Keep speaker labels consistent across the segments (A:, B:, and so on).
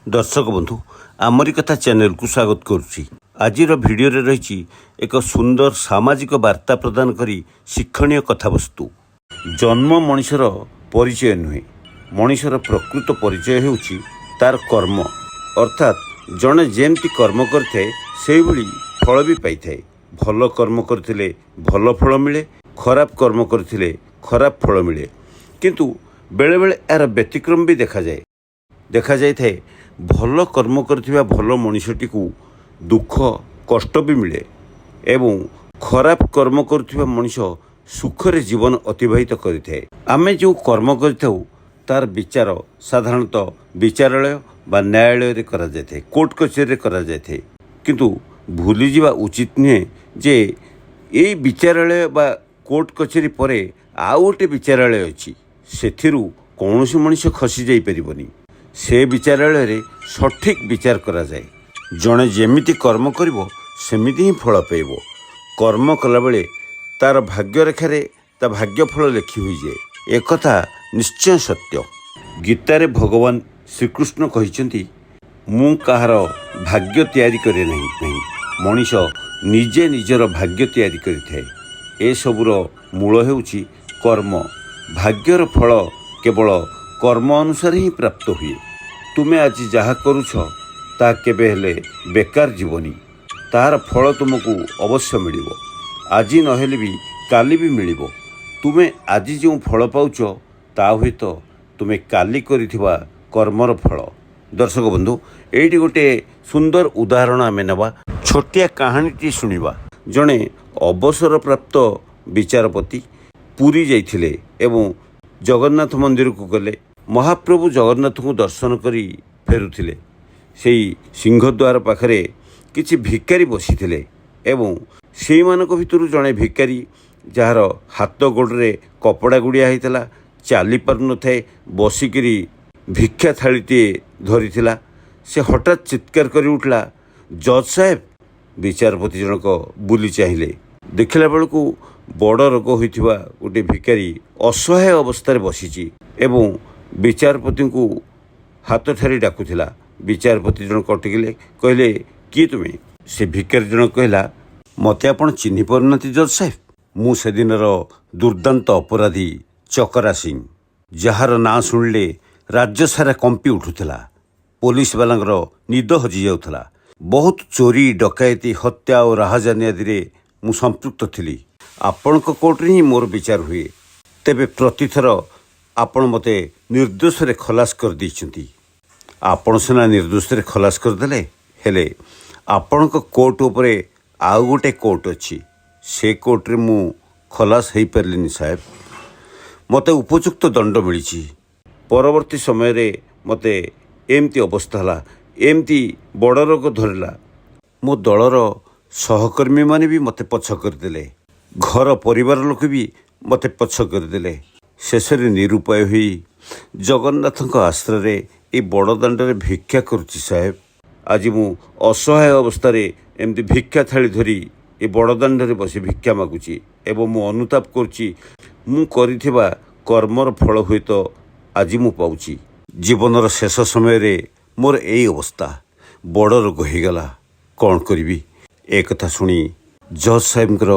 A: दर्शक बंधु आमरी कथा चैनल को स्वागत करुच्ची। आज भिडियो रही एक सुंदर सामाजिक वार्ता प्रदान करी शिक्षणीय कथावस्तु। जन्म मनुष्यर परिचय नुहे, मनुष्यर प्रकृत परिचय होउची तार कर्म। अर्थात जड़े जेमती कर्म करते से फल भी पाई थाए। भल कर्म करथिले भल फल मिले, खराब कर्म करथिले खराब फल मिले। किंतु बेले बेले यार व्यतिक्रम भी देखा जाए भल कर्म करथिबा भल मनुष्यटी को दुख कष्ट भी मिले एवं खराब कर्म करथिबा मनुष्य सुखरे जीवन अतिबाहित करिथाए। आमे जो कर्म करिथाउ तार विचार साधारणतः विचारालय बा न्यायालय रे करा जायथे, कोर्ट कचेरी रे करा जायथे। किंतु भूली जिबा उचित नुहे जे एई विचारालय बा कोर्ट कचेरी परे आउ गोटे विचारालय अछि, सेथिरु कौनसी मनुष्य खसी जाई परिबनी। से विचारालय रे सठिक विचार करा जाए। जड़े जेमिति कर्म करिवो सेमिति ही फल पाइबो। कर्म कला बेले तार भाग्य रेखारे ता भाग्य फल लेखि होई जाए, एक कथा निश्चय सत्य। गीतारे भगवान श्रीकृष्ण कहिसेंती, मु कहार भाग्य तैयारी करे नहीं, मनीष निजे निजर भाग्य तैयारी करिथाए। ए सबुर मूल हेउची कर्म। भाग्यर फल केवल कर्म अनुसार ही प्राप्त हुए। तुमे आज जहा करुछ ता केबे हेले बेकार जीवनी, तार फल तुमको अवश्य मिलिबो। आज नहेले भी काली भी मिलिबो। तुमे आज जो फल पाउछ ता हुएत तुमे काली करिथिबा कर्मर फल। दर्शक बंधु एठी गोटे सुंदर उदाहरण आमे नबा, छोटिया कहानीटी सुनिबा। जणे अवसर प्राप्त विचारपति पुरी जाइथिले एवं जगन्नाथ मंदिर को गले। महाप्रभु जगन्नाथ को दर्शन करी फेरुथिले। सेई सिंहद्वार पाखरे किछि भिकारी बसिथिले एवं सेई मानक भितरु जणे भिकारी जार हाथ गोड़े कपड़ा गुड़िया होइतला, चाली पार न थाए, बसिकिरी भिक्षा थालीटे धरिथिला। से हठात चित्कार करी उठला, जज साहेब। विचारपति जनक बुली चाहिए, देखला बेलू बड़ रोग होइथिबा गोटे भिकारी असहाय अवस्था बसीची एवं विचारपति को हाथ ठारी डाकुथिला। विचारपति जन कटिले, कहले किए तुमे? से भिकारी जन कहला, मते आपण चिन्हि पारनाती जज साहेब, मु से दिनर दुर्दांत अपराधी चकरा सिंह, जार ना शुणिले राज्य सारा कंपी उठुला। पुलिस वालांगर निद हजि जाउथला। बहुत चोरी डकायती हत्या और राहजानी आदि मु संपृक्त थिली। आपणक कोर्ट रे ही मोर विचार हुए। तेबे प्रतिथर आपण मते निर्दोष रे खलास कर दैछंती। आपण सेना निर्दोष रे खलास कर देले, हेले आपणक कोर्ट उपरे आउ गोटे कोर्ट अछि। से कोर्ट रे मु खलास हेई परलिनी साहेब। मते उपयुक्त दंड मिलिछि। परवर्ती समय रे मते एमती अवस्था हला, एमती बड़ रोग धरला। मो दलर सहकर्मी माने भी मते पछ करदेले, घर परिवार लोक भी मते पछ करदेले। शेषरे निरुपाय हुई जगन्नाथ आश्रय ए बड़ दाण्डे भिक्षा करुच्ची साहेब। आज मु असहाय अवस्था एमती भिक्षा थाली धरी ए बड़ दाण्डे बसी भिक्षा मागुची एवं मु अनुताप करुच्ची, मु करिथिबा कर्मर फल हुए तो आज मु पाउची। जीवनर शेष समय रे मोर एई अवस्था, बड़ रोग होगला, कौन करी? एक कथा शुणी जज साहेबଙ୍କର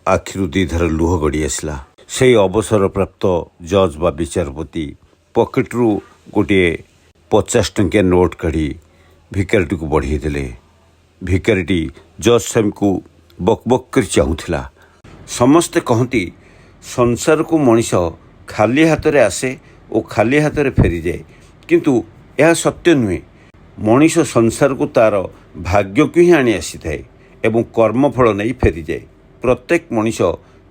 A: आखिरु दीधार लुह गड़ी आसला। से अवसर प्राप्त जज बा विचारपति पकेट्रु गोटे 50 टंकिया नोट काढ़ी भिकारीटी को बढ़ाई देले। भिकारीटी जज साहेब को बक बक कर चाहूला। समस्ते कहती संसार को मनीष खाली हाथ रे आसे और खाली हाथ रे फेरी जाए, किंतु यह सत्य नुहे। मनीष संसार को तार भाग्य को ही आनी आसी थाए एवं कर्मफल नहीं फेरी जाए। प्रत्येक मनीष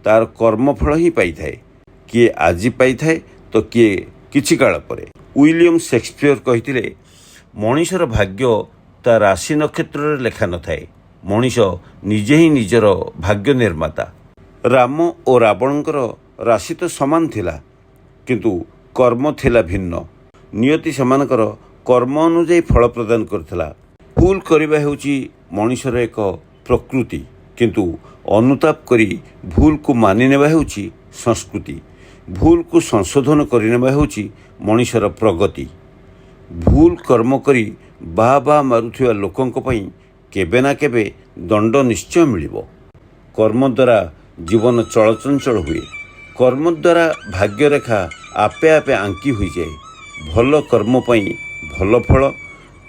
A: तार कर्मफल ही पाई थाए। किए आज पाई थाए तो किए किछि काल परे। विलियम शेक्सपियर कहिथिले, मनीषर भाग्य ता राशि नक्षत्र रे लेखा न थाए, मनीष निजे ही निजर भाग्य निर्माता। राम और रावणकर राशि तो समान थिला, किंतु कर्म थिला भिन्न। नियति सेमानकर कर्म अनुଯାୟୀ फल प्रदान करथिला। भूल करिबा हेउची मनीषर एक प्रकृति, किंतु अनुताप करी भूल को मानि नेबा हेउची संस्कृति। भूल को संशोधन करि नेबा हेउची मनीषर प्रगति। भूल कर्म करी ବାହା ବାହା ମାରୁଥିବା ଲୋକଙ୍କ ପାଇଁ କେବେ ନା କେବେ ଦଣ୍ଡ ନିଶ୍ଚୟ ମିଳିବ। କର୍ମ ଦ୍ୱାରା ଜୀବନ ଚଳଚଞ୍ଚଳ ହୁଏ। କର୍ମ ଦ୍ୱାରା ଭାଗ୍ୟରେଖା ଆପେ ଆପେ ଆଙ୍କି ହୋଇଯାଏ। ଭଲ କର୍ମ ପାଇଁ ଭଲ ଫଳ,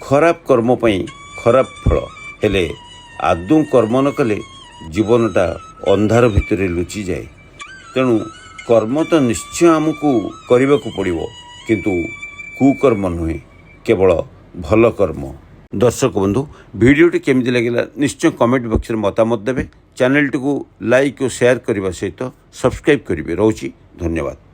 A: ଖରାପ କର୍ମ ପାଇଁ ଖରାପ ଫଳ। ହେଲେ ଆଦୌ କର୍ମ ନ କଲେ ଜୀବନଟା ଅନ୍ଧାର ଭିତରେ ଲୁଚିଯାଏ। ତେଣୁ କର୍ମ ତ ନିଶ୍ଚୟ ଆମକୁ କରିବାକୁ ପଡ଼ିବ, କିନ୍ତୁ କୁକର୍ମ ନୁହେଁ, କେବଳ ଭଲ କର୍ମ। ଦର୍ଶକ ବନ୍ଧୁ, ଭିଡ଼ିଓଟି କେମିତି ଲାଗିଲା ନିଶ୍ଚୟ କମେଣ୍ଟ ବକ୍ସରେ ମତାମତ ଦେବେ। ଚ୍ୟାନେଲଟିକୁ ଲାଇକ୍ ଓ ସେୟାର କରିବା ସହିତ ସବସ୍କ୍ରାଇବ୍ କରିବେ। ରହୁଛି, ଧନ୍ୟବାଦ।